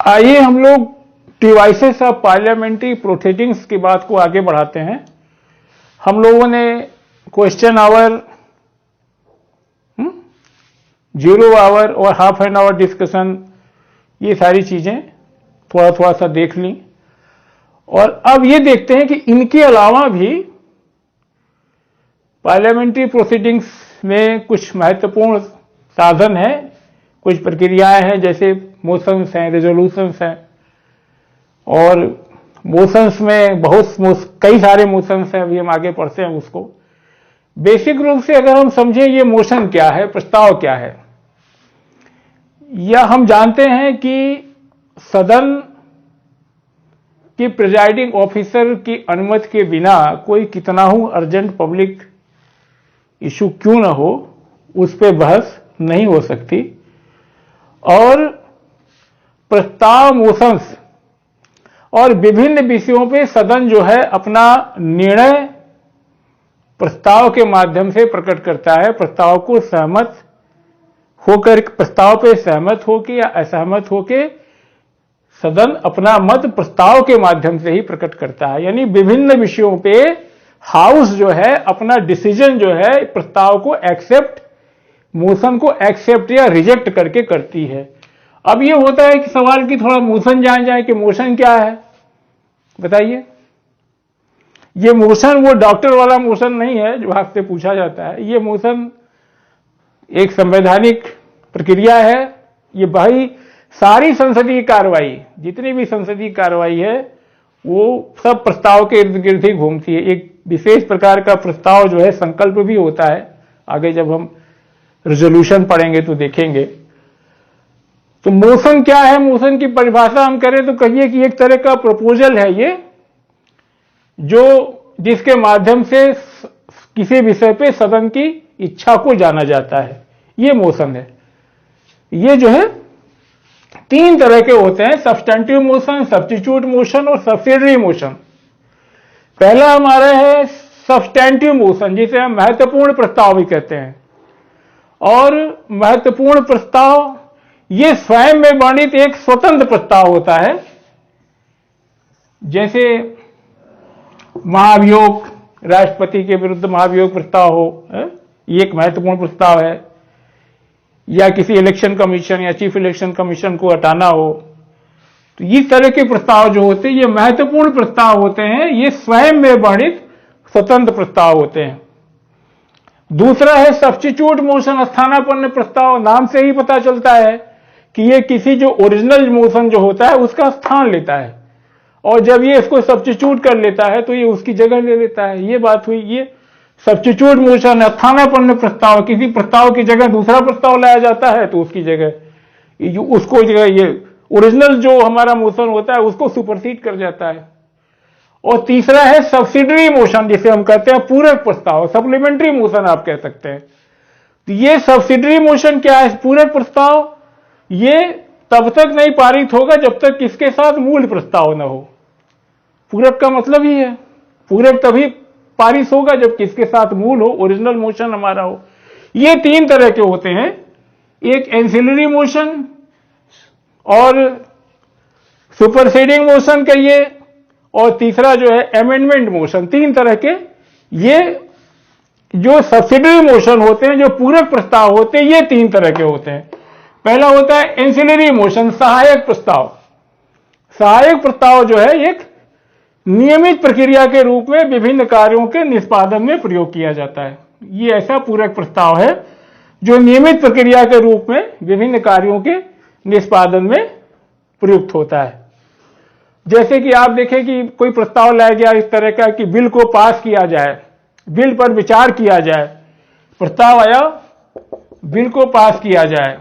आइए हम लोग डिवाइसेस ऑफ पार्लियामेंट्री प्रोसीडिंग्स की बात को आगे बढ़ाते हैं। हम लोगों ने क्वेश्चन आवर, 0 आवर और हाफ एन आवर डिस्कशन, ये सारी चीजें थोड़ा थोड़ा सा देख ली। और अब ये देखते हैं कि इनके अलावा भी पार्लियामेंट्री प्रोसीडिंग्स में कुछ महत्वपूर्ण साधन हैं, कुछ प्रक्रियाएं हैं, जैसे मोशंस हैं, रेजोल्यूशंस हैं। और मोशंस में कई सारे मोशंस हैं, अभी हम आगे पढ़ते हैं उसको। बेसिक रूप से अगर हम समझें ये मोशन क्या है, प्रस्ताव क्या है, या हम जानते हैं कि सदन की प्रिजाइडिंग ऑफिसर की अनुमति के बिना कोई कितना ही अर्जेंट पब्लिक इशू क्यों न हो, उस पर बहस नहीं हो सकती। और प्रस्ताव, मोशंस और विभिन्न विषयों पे सदन जो है अपना निर्णय प्रस्ताव के माध्यम से प्रकट करता है। प्रस्ताव को सहमत होकर, प्रस्ताव पे सहमत होकर या असहमत होकर सदन अपना मत प्रस्ताव के माध्यम से ही प्रकट करता है। यानी विभिन्न विषयों पे हाउस जो है अपना डिसीजन जो है प्रस्ताव को एक्सेप्ट, मोशन को एक्सेप्ट या रिजेक्ट करके करती है। अब ये होता है कि सवाल की थोड़ा मोशन जान जाए कि मोशन क्या है, बताइए। ये मोशन वो डॉक्टर वाला मोशन नहीं है जो आपसे पूछा जाता है। ये मोशन एक संवैधानिक प्रक्रिया है। ये भाई सारी संसदीय कार्रवाई, जितनी भी संसदीय कार्रवाई है, वो सब प्रस्ताव के इर्द गिर्द ही घूमती है। एक विशेष प्रकार का प्रस्ताव जो है संकल्प भी होता है, आगे जब हम रेजोल्यूशन पढ़ेंगे तो देखेंगे। तो मोशन क्या है, मोशन की परिभाषा हम करें तो कहिए कि एक तरह का प्रपोजल है ये, जो जिसके माध्यम से किसी विषय पे सदन की इच्छा को जाना जाता है, ये मोशन है। ये जो है 3 तरह के होते हैं, सब्सटेंटिव मोशन, सब्स्टिट्यूट मोशन और सब्सिडरी मोशन। पहला हमारा है सब्सटेंटिव मोशन, जिसे हम महत्वपूर्ण प्रस्ताव भी कहते हैं। और महत्वपूर्ण प्रस्ताव ये स्वयं में वर्णित एक स्वतंत्र प्रस्ताव होता है। जैसे महाभियोग, राष्ट्रपति के विरुद्ध महाभियोग प्रस्ताव हो, ये एक महत्वपूर्ण प्रस्ताव है। या किसी इलेक्शन कमीशन या चीफ इलेक्शन कमीशन को हटाना हो, तो इस तरह के प्रस्ताव जो होते हैं ये महत्वपूर्ण प्रस्ताव होते हैं। ये स्वयं में वर्णित स्वतंत्र प्रस्ताव होते हैं। दूसरा है सब्स्टिट्यूट मोशन, स्थानापन्न प्रस्ताव। नाम से ही पता चलता है कि ये किसी जो ओरिजिनल मोशन जो होता है उसका स्थान लेता है, और जब ये इसको सब्स्टिट्यूट कर लेता है तो ये उसकी जगह ले लेता है। ये बात हुई। ये सब्स्टिट्यूट मोशन, स्थानापन्न प्रस्ताव, किसी प्रस्ताव की जगह दूसरा प्रस्ताव लाया जाता है तो उसकी जगह उसको जगह ये ओरिजिनल जो हमारा मोशन होता है उसको सुपरसीड कर जाता है। और तीसरा है सब्सिडरी मोशन, जिसे हम कहते हैं पूरक प्रस्ताव, सप्लीमेंट्री मोशन आप कह सकते हैं। तो ये सब्सिडरी मोशन क्या है, पूरक प्रस्ताव, ये तब तक नहीं पारित होगा जब तक किसके साथ मूल प्रस्ताव न हो। पूरक का मतलब ही है, पूरक तभी पारित होगा जब किसके साथ मूल हो, ओरिजिनल मोशन हमारा हो। ये 3 तरह के होते हैं, एक एंसिलरी मोशन और सुपरसीडिंग मोशन कहिए, और तीसरा जो है अमेंडमेंट मोशन। 3 तरह के ये जो सब्सिडरी मोशन होते हैं, जो पूरक प्रस्ताव होते हैं, ये 3 तरह के होते हैं। पहला होता है एंसिलरी मोशन, सहायक प्रस्ताव। सहायक प्रस्ताव जो है एक नियमित प्रक्रिया के रूप में विभिन्न कार्यों के निष्पादन में प्रयोग किया जाता है। ये ऐसा पूरक प्रस्ताव है जो नियमित प्रक्रिया के रूप में विभिन्न कार्यों के निष्पादन में प्रयुक्त होता है। जैसे कि आप देखें कि कोई प्रस्ताव लाया गया इस तरह का कि बिल को पास किया जाए, बिल पर विचार किया जाए। प्रस्ताव आया, बिल को पास किया जाए,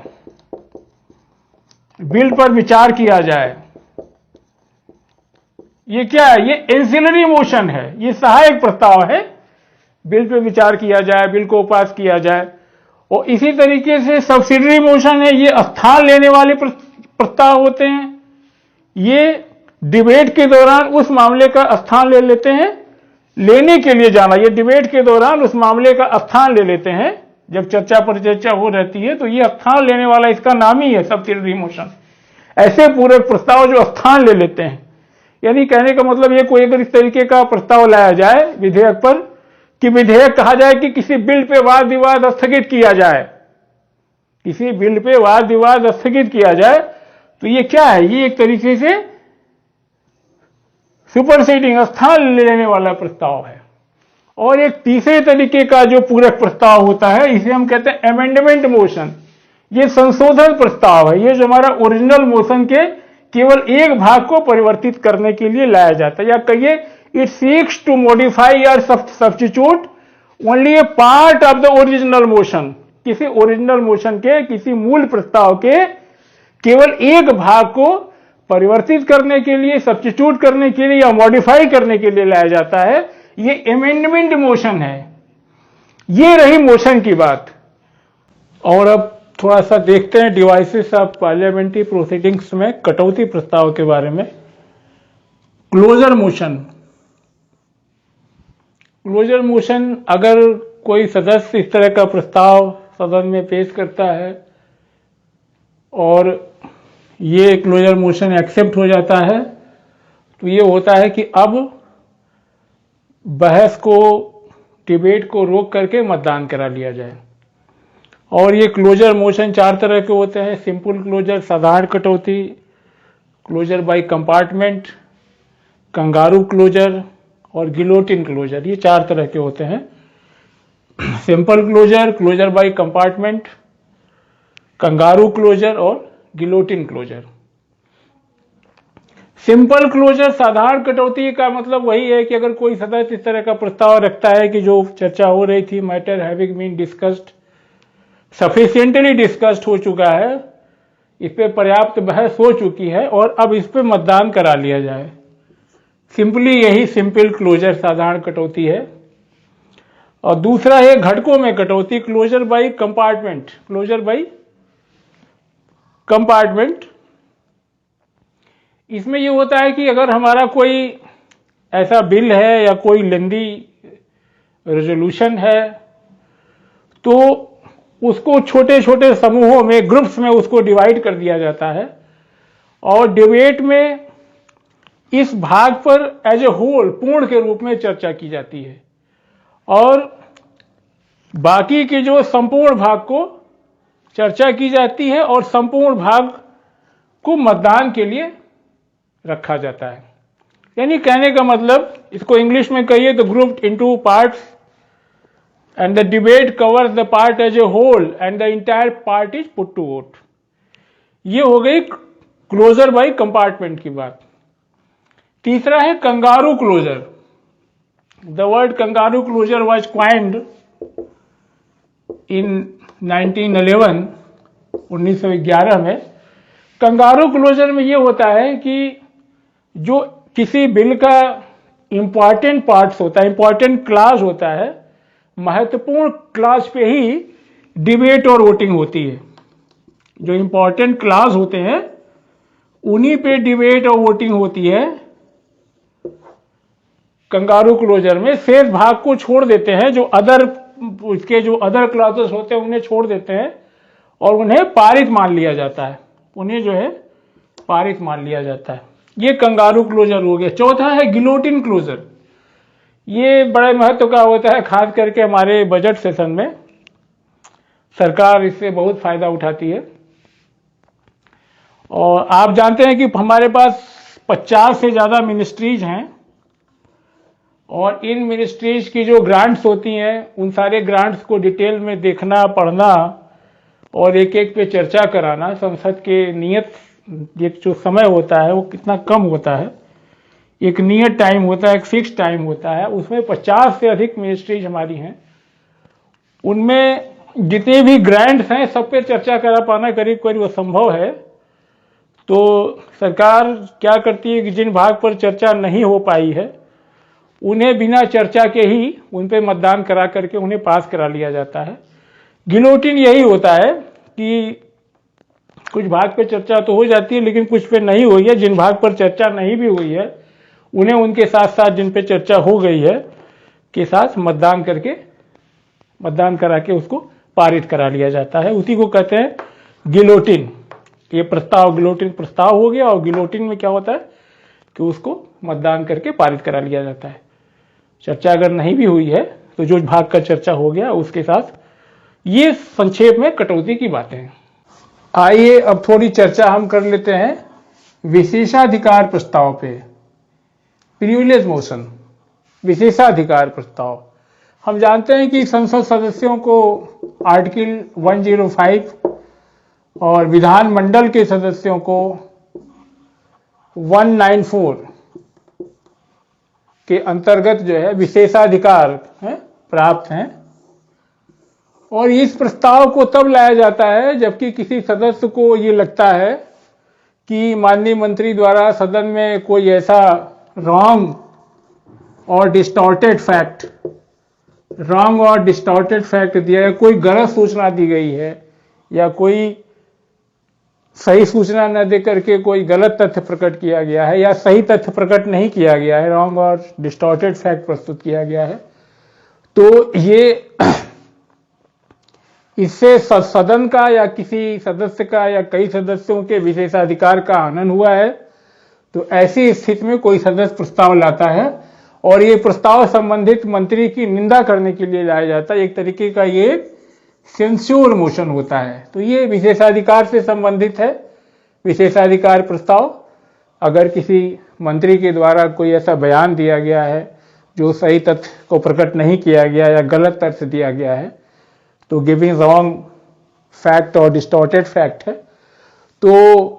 बिल पर विचार किया जाए। ये क्या है, ये एंसिलरी मोशन है, ये सहायक प्रस्ताव है। बिल पे विचार किया जाए, बिल को पास किया जाए। और इसी तरीके से सब्सिडरी मोशन है, ये स्थान लेने वाले प्रस्ताव होते हैं। ये डिबेट के दौरान उस मामले का स्थान ले लेते हैं, लेने के लिए जाना, ये डिबेट के दौरान उस मामले का स्थान ले लेते हैं। जब चर्चा परिचर्चा हो रहती है तो ये स्थान लेने वाला इसका नाम ही है सब्सिडरी मोशन। ऐसे पूरक प्रस्ताव जो स्थान ले लेते हैं। यानी कहने का मतलब ये कोई अगर इस तरीके का प्रस्ताव लाया जाए विधेयक पर कि विधेयक कहा जाए कि किसी बिल पे वाद विवाद स्थगित किया जाए, किसी बिल पे वाद विवाद स्थगित किया जाए, तो ये क्या है? ये एक तरीके से सुपरसीडिंग, स्थान लेने वाला प्रस्ताव है। और एक तीसरे तरीके का जो पूरक प्रस्ताव होता है, इसे हम कहते हैं अमेंडमेंट मोशन। ये संशोधन प्रस्ताव है। ये जो हमारा ओरिजिनल मोशन के केवल एक भाग को परिवर्तित करने के लिए लाया जाता है, या कहिए इट सीक्स टू मॉडिफाई और substitute only A part of the original motion. किसी ओरिजिनल मोशन के, किसी मूल प्रस्ताव के केवल एक भाग को परिवर्तित करने के लिए, सब्स्टिट्यूट करने के लिए या मॉडिफाई करने के लिए लाया जाता है। ये अमेंडमेंट मोशन है। ये रही मोशन की बात। और अब थोड़ा सा देखते हैं डिवाइसेस ऑफ पार्लियामेंट्री प्रोसीडिंग्स में कटौती प्रस्ताव के बारे में। Closure motion. क्लोजर मोशन, अगर कोई सदस्य इस तरह का प्रस्ताव सदन में पेश करता है और ये क्लोजर मोशन एक्सेप्ट हो जाता है, तो ये होता है कि अब बहस को, डिबेट को रोक करके मतदान करा लिया जाए। और ये क्लोजर मोशन 4 तरह के होते हैं: सिंपल क्लोजर, साधारण कटौती, closure by compartment, kangaroo closure और गिलोटिन क्लोजर। ये 4 तरह के होते हैं। Simple closure, closure by compartment, kangaroo closure और गिलोटिन क्लोजर। सिंपल क्लोजर, साधारण कटौती का मतलब वही है कि अगर कोई सदस्य इस तरह का प्रस्ताव रखता है कि जो चर्चा हो रही थी, matter having been discussed, sufficiently discussed हो चुका है, इस पे पर्याप्त बहस हो चुकी है और अब इस पे मतदान करा लिया जाए। सिंपली यही सिंपल क्लोजर, साधारण कटौती है। और दूसरा है घटकों में कटौती, closure by compartment. Closure by compartment, इसमें यह होता है कि अगर हमारा कोई ऐसा बिल है या कोई लेंदी रेजोल्यूशन है, तो उसको छोटे छोटे समूहों में, ग्रुप्स में उसको डिवाइड कर दिया जाता है और डिबेट में इस भाग पर एज ए होल, पूर्ण के रूप में चर्चा की जाती है और बाकी के जो संपूर्ण भाग को चर्चा की जाती है और संपूर्ण भाग को मतदान के लिए रखा जाता है। यानी कहने का मतलब, इसको इंग्लिश में कहिए तो grouped into parts and the debate covers the part as a whole and the entire part is put to vote। ये हो गई क्लोजर बाय कंपार्टमेंट की बात। तीसरा है kangaroo closure. The word kangaroo closure was coined in 1911 में। Kangaroo closure में ये होता है कि जो किसी बिल का इंपॉर्टेंट पार्ट्स होता है, इंपॉर्टेंट क्लास होता है, महत्वपूर्ण क्लास पे ही डिबेट और वोटिंग होती है। जो इंपॉर्टेंट क्लास होते हैं उन्हीं पे डिबेट और वोटिंग होती है। कंगारू क्लोजर में शेष भाग को छोड़ देते हैं, जो अदर, उसके जो अदर क्लासेस होते हैं उन्हें छोड़ देते हैं और उन्हें पारित मान लिया जाता है, उन्हें जो है पारित मान लिया जाता है। ये कंगारू क्लोजर हो गया। चौथा है गिलोटिन क्लोजर। ये बड़े महत्व का होता है, खास करके हमारे बजट सेशन में सरकार इससे बहुत फायदा उठाती है। और आप जानते हैं कि हमारे पास 50 से ज़्यादा मिनिस्ट्रीज हैं और इन मिनिस्ट्रीज की जो ग्रांट्स होती हैं, उन सारे ग्रांट्स को डिटेल में देखना, पढ़ना और एक एक पे चर्चा कराना, संसद के नियत एक जो समय होता है वो कितना कम होता है, एक नियत टाइम होता है, एक फिक्स टाइम होता है, उसमें 50 से अधिक मिनिस्ट्रीज हमारी हैं। उनमें जितने भी ग्रांट्स हैं सब पे चर्चा करा पाना करीब करीब असंभव है। तो सरकार क्या करती है कि जिन भाग पर चर्चा नहीं हो पाई है उन्हें बिना चर्चा के ही उन पे मतदान करा करके उन्हें पास करा लिया जाता है। गिलोटिन यही होता है कि कुछ भाग पे चर्चा तो हो जाती है लेकिन कुछ पे नहीं हुई है। जिन भाग पर चर्चा नहीं भी हुई है उन्हें उनके साथ साथ जिन पे चर्चा हो गई है के साथ मतदान करा के उसको पारित करा लिया जाता है। उसी को कहते हैं गिलोटिन। ये प्रस्ताव गिलोटिन प्रस्ताव हो गया, और गिलोटिन में क्या होता है कि उसको मतदान करके पारित करा लिया जाता है। चर्चा अगर नहीं भी हुई है तो जो भाग का चर्चा हो गया उसके साथ ये संक्षेप में कटौती की बातें हैं। आइए अब थोड़ी चर्चा हम कर लेते हैं विशेषाधिकार प्रस्ताव पे। प्रिविलेज मोशन, विशेषाधिकार प्रस्ताव। हम जानते हैं कि संसद सदस्यों को आर्टिकल 105 और विधानमंडल के सदस्यों को 194 के अंतर्गत जो है विशेषाधिकार प्राप्त हैं। और इस प्रस्ताव को तब लाया जाता है जबकि किसी सदस्य को ये लगता है कि माननीय मंत्री द्वारा सदन में कोई ऐसा रॉन्ग और डिस्टॉर्टेड फैक्ट दिया है, कोई गलत सूचना दी गई है, या कोई सही सूचना न देकर के कोई गलत तथ्य प्रकट किया गया है, या सही तथ्य प्रकट नहीं किया गया है, रॉन्ग और डिस्टॉर्टेड फैक्ट प्रस्तुत किया गया है, तो ये इससे सदन का या किसी सदस्य का या कई सदस्यों के विशेषाधिकार का हनन हुआ है। तो ऐसी स्थिति में कोई सदस्य प्रस्ताव लाता है और ये प्रस्ताव संबंधित मंत्री की निंदा करने के लिए लाया जाता है। एक तरीके का ये सेंस्योर मोशन होता है। तो ये विशेषाधिकार से संबंधित है। विशेषाधिकार प्रस्ताव, अगर किसी मंत्री के द्वारा कोई ऐसा बयान दिया गया है जो सही तथ्य को प्रकट नहीं किया गया या गलत तथ्य दिया गया है, तो गिविंग रॉन्ग फैक्ट और डिस्टॉर्टेड फैक्ट है, तो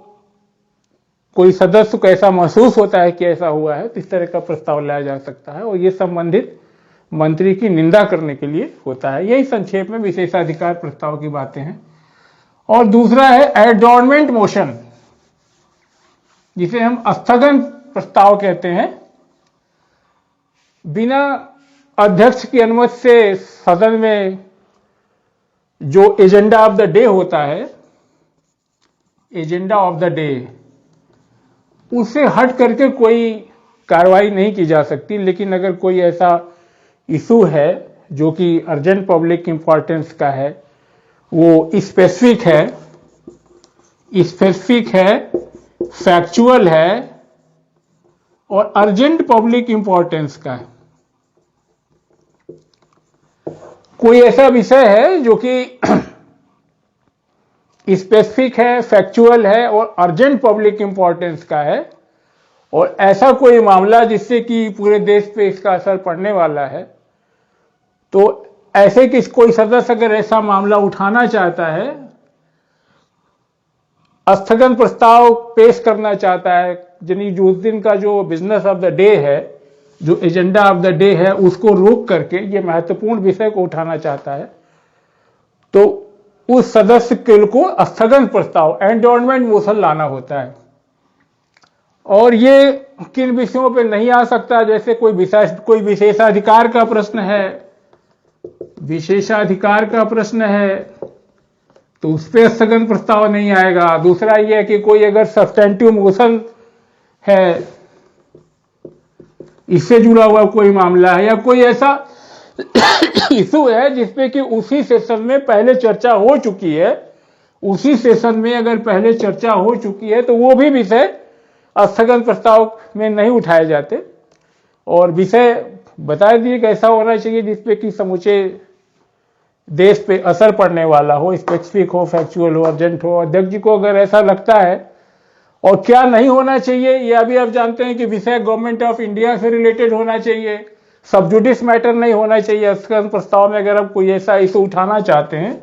कोई सदस्य को ऐसा महसूस होता है कि ऐसा हुआ है, तो इस तरह का प्रस्ताव लाया जा सकता है और ये संबंधित मंत्री की निंदा करने के लिए होता है। यही संक्षेप में विशेषाधिकार प्रस्ताव की बातें हैं। और दूसरा है एडजॉर्नमेंट मोशन, जिसे हम स्थगन प्रस्ताव कहते हैं। बिना अध्यक्ष की अनुमति से सदन में जो एजेंडा ऑफ द डे होता है, एजेंडा ऑफ द डे, उससे हट करके कोई कार्रवाई नहीं की जा सकती। लेकिन अगर कोई ऐसा इशू है जो कि अर्जेंट पब्लिक इंपॉर्टेंस का है, वो स्पेसिफिक है, फैक्चुअल है और अर्जेंट पब्लिक इंपॉर्टेंस का है, कोई ऐसा विषय है जो कि स्पेसिफिक है, फैक्चुअल है और अर्जेंट पब्लिक इंपॉर्टेंस का है, और ऐसा कोई मामला जिससे कि पूरे देश पे इसका असर पड़ने वाला है, तो ऐसे कि कोई सदस्य अगर ऐसा मामला उठाना चाहता है, स्थगन प्रस्ताव पेश करना चाहता है, यानी जो उस दिन का जो बिजनेस ऑफ द डे है, जो एजेंडा ऑफ द डे है, उसको रोक करके ये महत्वपूर्ण विषय को उठाना चाहता है, तो उस सदस्य को स्थगन प्रस्ताव, एडजॉर्नमेंट मोशन लाना होता है। और ये किन विषयों पे नहीं आ सकता, जैसे कोई विशेषाधिकार का प्रश्न है, तो उस पर स्थगन प्रस्ताव नहीं आएगा। दूसरा यह है कि कोई अगर सब्सटेंटिव मोशन है, इससे जुड़ा हुआ कोई मामला है, या कोई ऐसा इशू है जिसपे कि उसी सेशन में पहले चर्चा हो चुकी है, उसी सेशन में अगर पहले चर्चा हो चुकी है, तो वो भी विषय स्थगन प्रस्ताव में नहीं उठाए जाते। और विषय बता दिए कि ऐसा होना चाहिए जिसपे कि समूचे देश पे असर पड़ने वाला हो, स्पेसिफिक हो, फैक्चुअल हो, अर्जेंट हो। अध्यक्ष जी को अगर ऐसा लगता है, और क्या नहीं होना चाहिए यह भी आप जानते हैं कि विषय गवर्नमेंट ऑफ इंडिया से रिलेटेड होना चाहिए, सबजुडिस मैटर नहीं होना चाहिए। स्थगन प्रस्ताव में अगर आप कोई ऐसा इशू उठाना चाहते हैं,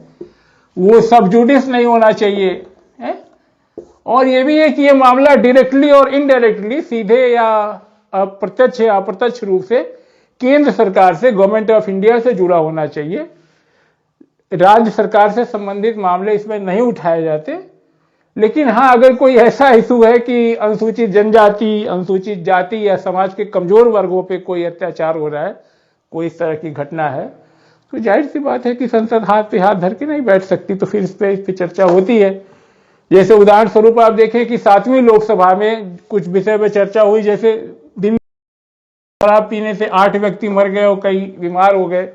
वो सबजुडिस नहीं होना चाहिए है? और ये भी है कि ये मामला डायरेक्टली और इनडायरेक्टली, सीधे या अप्रत्यक्ष या अप्रत्यक्ष रूप से केंद्र सरकार से, गवर्नमेंट ऑफ इंडिया से जुड़ा होना चाहिए। राज्य सरकार से संबंधित मामले इसमें नहीं उठाए जाते। लेकिन हाँ, अगर कोई ऐसा इशू है कि अनुसूचित जनजाति, अनुसूचित जाति या समाज के कमजोर वर्गों पे कोई अत्याचार हो रहा है, कोई इस तरह की घटना है, तो जाहिर सी बात है कि संसद हाथ पे हाथ धर के नहीं बैठ सकती, तो फिर इस पे चर्चा होती है। जैसे उदाहरण स्वरूप आप देखें कि 7वीं लोकसभा में कुछ विषय पे चर्चा हुई, जैसे दिन शराब पीने से 8 व्यक्ति मर गए और कई बीमार हो गए,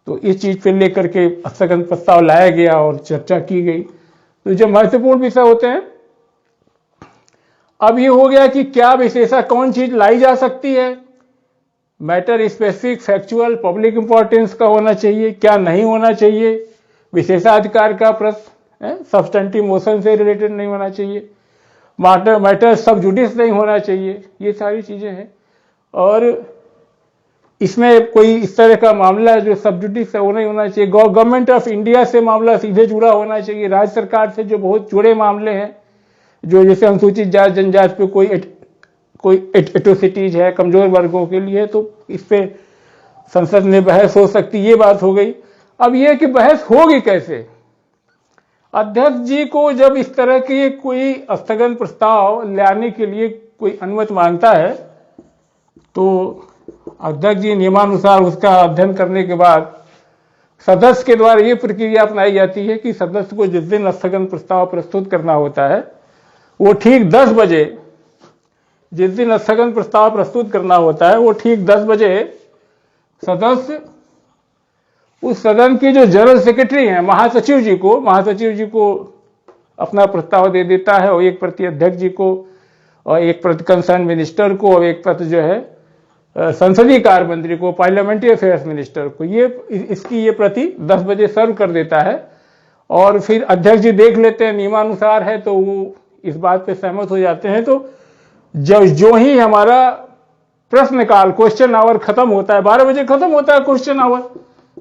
तो इस चीज पे लेकर के स्थगन प्रस्ताव लाया गया और चर्चा की गई। तो जो महत्वपूर्ण विषय होते हैं, अब ये हो गया कि क्या विशेषा कौन चीज लाई जा सकती है, matter specific, factual, public importance का होना चाहिए, क्या नहीं होना चाहिए, विशेषाधिकार का प्रश्न सब्सटेंटिव मोशन से रिलेटेड नहीं होना चाहिए, मैटर सब जुडिस नहीं होना चाहिए, ये सारी चीजें हैं। और इसमें कोई इस तरह का मामला जो सब जुडिस वो नहीं होना चाहिए, गवर्नमेंट ऑफ इंडिया से मामला सीधे जुड़ा होना चाहिए, राज्य सरकार से जो बहुत जुड़े मामले हैं, जो जैसे अनुसूचित जाति जनजाति पे कोई एट्रोसिटीज है कमजोर वर्गों के लिए, तो इस पे संसद में बहस हो सकती, ये बात हो गई। अब ये कि बहस होगी कैसे, अध्यक्ष जी को जब इस तरह की कोई स्थगन प्रस्ताव लाने के लिए कोई अनुमति मांगता है, तो अध्यक्ष जी नियमानुसार उसका अध्ययन करने के बाद सदस्य के द्वारा ये प्रक्रिया अपनाई जाती है कि सदस्य को जिस दिन स्थगन प्रस्ताव प्रस्तुत करना होता है, वो ठीक 10 बजे, जिस दिन स्थगन प्रस्ताव प्रस्तुत करना होता है वो ठीक 10 बजे सदस्य उस सदन के जो जनरल सेक्रेटरी हैं, महासचिव जी को अपना प्रस्ताव दे देता है, और एक प्रति अध्यक्ष जी को, और एक प्रति कंसर्न मिनिस्टर को, और एक प्रति जो है संसदीय कार्य मंत्री को, पार्लियामेंट्री अफेयर्स मिनिस्टर को, इसकी प्रति 10 बजे सर्व कर देता है। और फिर अध्यक्ष जी देख लेते हैं, नियमानुसार है तो वो इस बात पे सहमत हो जाते हैं। तो जो ही हमारा प्रश्नकाल, क्वेश्चन आवर खत्म होता है, 12 बजे खत्म होता है क्वेश्चन आवर,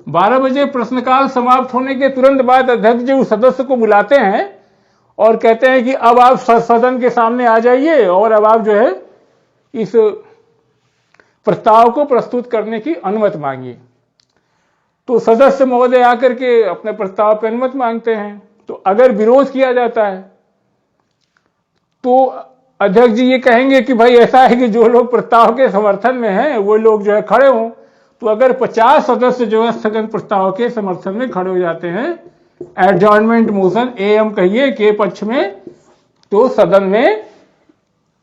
12 बजे प्रश्नकाल समाप्त होने के तुरंत बाद अध्यक्ष जी उस सदस्य को बुलाते हैं और कहते हैं कि अब आप सदन के सामने आ जाइए और अब आप जो है इस प्रस्ताव को प्रस्तुत करने की अनुमति मांगिए। तो सदस्य महोदय आकर के अपने प्रस्ताव पर अनुमति मांगते हैं। तो अगर विरोध किया जाता है तो अध्यक्ष जी ये कहेंगे कि भाई ऐसा है कि जो लोग प्रस्ताव के समर्थन में हैं वो लोग जो है खड़े हों। तो अगर 50 सदस्य जो है स्थगन प्रस्ताव के समर्थन में खड़े हो जाते हैं, एडजॉर्नमेंट मोशन एम कहिए के पक्ष में, तो सदन में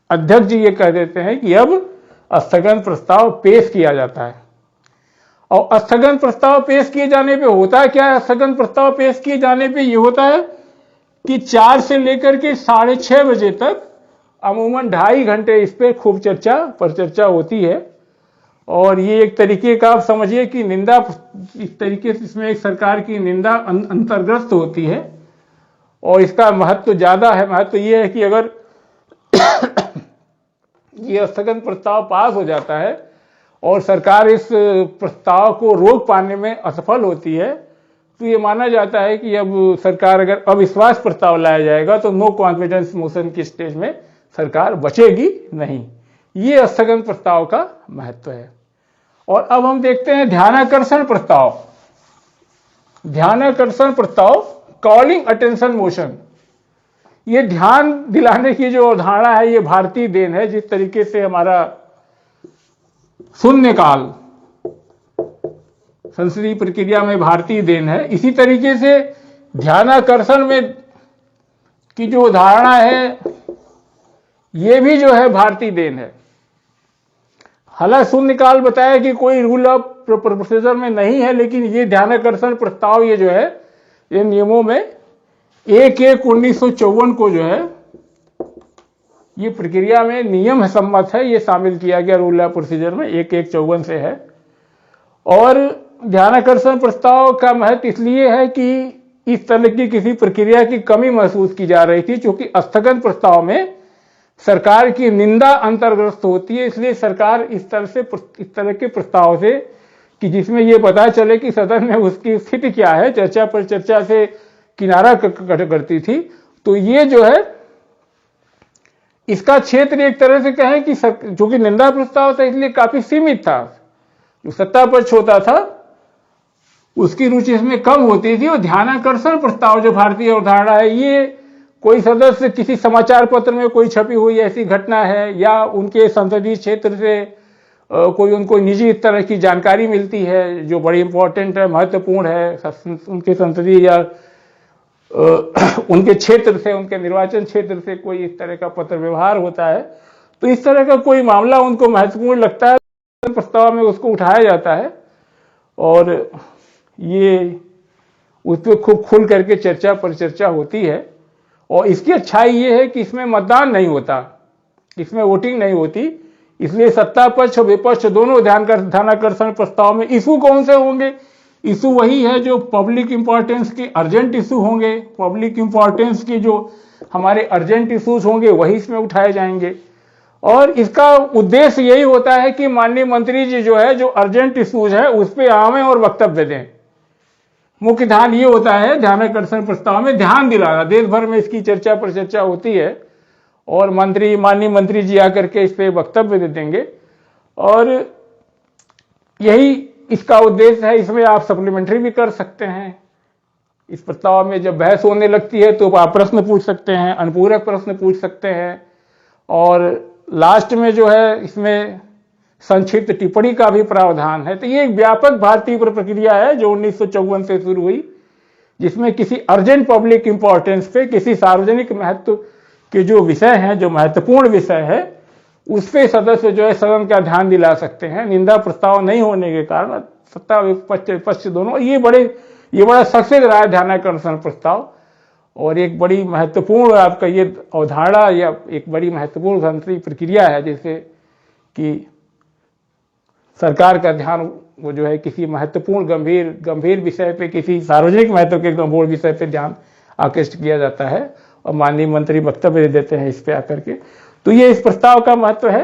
अध्यक्ष जी ये कह देते हैं कि अब स्थगन प्रस्ताव पेश किया जाता है। और स्थगन प्रस्ताव पेश किए जाने पे होता है क्या, स्थगन प्रस्ताव पेश किए जाने पे ये होता है कि 4 से लेकर के 6:30 बजे तक अमूमन 2.5 घंटे इस पे खूब चर्चा होती है। और ये एक तरीके का आप समझिए कि निंदा, इस तरीके से इसमें एक सरकार की निंदा अंतर्ग्रस्त होती है। और इसका महत्व ज्यादा है। महत्व ये है कि अगर ये स्थगन प्रस्ताव पास हो जाता है और सरकार इस प्रस्ताव को रोक पाने में असफल होती है, तो ये माना जाता है कि अब सरकार, अगर अविश्वास प्रस्ताव लाया जाएगा तो नो कॉन्फिडेंस मोशन की स्टेज में सरकार बचेगी नहीं। ये स्थगन प्रस्ताव का महत्व है। और अब हम देखते हैं ध्यानाकर्षण प्रस्ताव। ध्यानाकर्षण प्रस्ताव, कॉलिंग अटेंशन मोशन, ये ध्यान दिलाने की जो अवधारणा है ये भारतीय देन है। जिस तरीके से हमारा शून्यकाल संसदीय प्रक्रिया में भारतीय देन है, इसी तरीके से ध्यानाकर्षण में की जो धारणा है ये भी जो है भारतीय देन है। हालांकि शून्यकाल बताया कि कोई रूल ऑफ प्रोसीजर में नहीं है, लेकिन ये ध्यानाकर्षण प्रस्ताव ये जो है ये नियमों में 1/1/1954 को जो है ये प्रक्रिया में नियम सम्मत है, ये शामिल किया गया रूल ऑफ प्रोसीजर में 1/1/54 से है। और ध्यानाकर्षण प्रस्ताव का महत्व इसलिए है कि इस तरह की किसी प्रक्रिया की कमी महसूस की जा रही थी, क्योंकि स्थगन प्रस्ताव में सरकार की निंदा अंतर्ग्रस्त होती है। इसलिए सरकार इस तरह के प्रस्ताव से कि जिसमें यह पता चले कि सदन में उसकी स्थिति क्या है, चर्चा पर चर्चा से किनारा करती थी। तो ये जो है इसका क्षेत्र एक तरह से कहें कि जो कि निंदा प्रस्ताव था इसलिए काफी सीमित था। जो सत्ता पक्ष होता था उसकी रुचि इसमें कम होती थी। और ध्यानाकर्षण प्रस्ताव जो भारतीय अवधारणा है, ये कोई सदस्य किसी समाचार पत्र में कोई छपी हुई ऐसी घटना है या उनके संसदीय क्षेत्र से कोई उनको निजी इस तरह की जानकारी मिलती है जो बड़ी इंपॉर्टेंट है, महत्वपूर्ण है, उनके संसदीय या उनके क्षेत्र से, उनके निर्वाचन क्षेत्र से कोई इस तरह का पत्र व्यवहार होता है, तो इस तरह का कोई मामला उनको महत्वपूर्ण लगता है, प्रस्ताव में उसको उठाया जाता है और ये उस पर खूब खुल करके चर्चा पर चर्चा होती है। और इसकी अच्छाई ये है कि इसमें मतदान नहीं होता, इसमें वोटिंग नहीं होती, इसलिए सत्ता पक्ष और विपक्ष दोनों ध्यानाकर्षण प्रस्ताव में इशू कौन से होंगे? इशू वही है जो पब्लिक इंपॉर्टेंस के अर्जेंट इशू होंगे, पब्लिक इंपॉर्टेंस के जो हमारे अर्जेंट इशूज होंगे वही इसमें उठाए जाएंगे। और इसका उद्देश्य यही होता है कि माननीय मंत्री जी जो है, जो अर्जेंट इशूज है उस पर आवें और वक्तव्य दें। मुख्य ध्यान ये होता है ध्यानाकर्षण प्रस्ताव में ध्यान दिलाना, देश भर में इसकी चर्चा पर चर्चा होती है और माननीय मंत्री जी आकर के इस पे वक्तव्य दे देंगे और यही इसका उद्देश्य है। इसमें आप सप्लीमेंट्री भी कर सकते हैं। इस प्रस्ताव में जब बहस होने लगती है तो आप प्रश्न पूछ सकते हैं, अनुपूरक प्रश्न पूछ सकते हैं और लास्ट में जो है इसमें संक्षिप्त टिप्पणी का भी प्रावधान है। तो ये एक व्यापक भारतीय प्रक्रिया है जो 1954 से शुरू हुई, जिसमें किसी अर्जेंट पब्लिक इंपॉर्टेंस पे, किसी सार्वजनिक महत्व के जो विषय हैं, जो महत्वपूर्ण विषय है, उस पे सदस्य जो है सदन का ध्यान दिला सकते हैं। निंदा प्रस्ताव नहीं होने के कारण सत्ता विपक्ष दोनों ये बड़ा सक्सेस रहा है ध्यानाकर्षण प्रस्ताव और एक बड़ी महत्वपूर्ण आपका ये अवधारणा या एक बड़ी महत्वपूर्ण गणतंत्री प्रक्रिया है, जैसे कि सरकार का ध्यान वो जो है किसी महत्वपूर्ण गंभीर विषय पे, किसी सार्वजनिक महत्व के गंभीर विषय पे ध्यान आकृष्ट किया जाता है और माननीय मंत्री वक्तव्य देते हैं इस पे आकर के। तो ये इस प्रस्ताव का महत्व है।